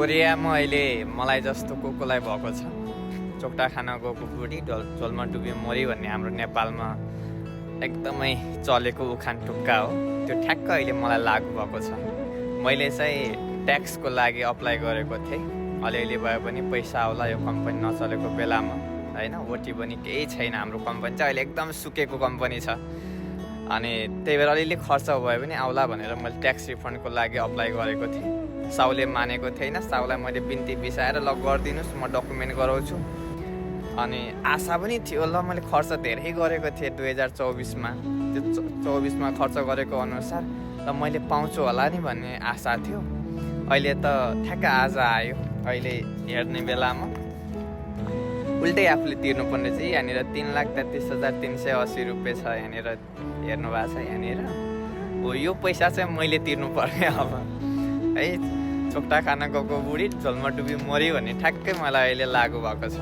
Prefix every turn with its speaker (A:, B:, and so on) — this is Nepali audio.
A: कोरियामा अहिले मलाई जस्तो कोलाई भएको छ। चोक्टा खान गएको बुढी झोलमा डुबी मरी भन्ने हाम्रो नेपालमा एकदमै चलेको उखान टुक्का हो। त्यो ठ्याक्क अहिले मलाई लागु भएको छ। मैले चाहिँ ट्याक्सको लागि अप्लाई गरेको थिएँ। अलिअलि भए पनि पैसा आउला यो कम्पनी नचलेको बेलामा, होइन। ओटी पनि केही छैन। हाम्रो कम्पनी चाहिँ अहिले एकदम सुकेको कम्पनी छ। अनि त्यही भएर अलिअलि खर्च भए पनि आउला भनेर मैले ट्याक्स रिफन्डको लागि अप्लाई गरेको थिएँ। साउले मानेको थिएन। साउलाई मैले बिन्ती बिसाएर ल गरिदिनुहोस्, म डकुमेन्ट गराउँछु। अनि आशा पनि थियो, ल मैले खर्च धेरै गरेको थिएँ 2024मा। त्यो 24मा खर्च गरेको अनुसार ल मैले पाउँछु होला नि भन्ने आशा थियो। अहिले त ठ्याक्क आज आयो। अहिले हेर्ने बेलामा उल्टै आफूले तिर्नुपर्ने चाहिँ यहाँनिर 3,33,380 रुपियाँ छ। यहाँनिर हेर्नु भएको छ। यहाँनिर हो, यो पैसा चाहिँ मैले तिर्नुपर्ने अब है। चोक्टा खान गएको बुढी झोलमा डुबी मऱ्यो भन्ने ठ्याक्कै मलाई अहिले लागु भएको छ।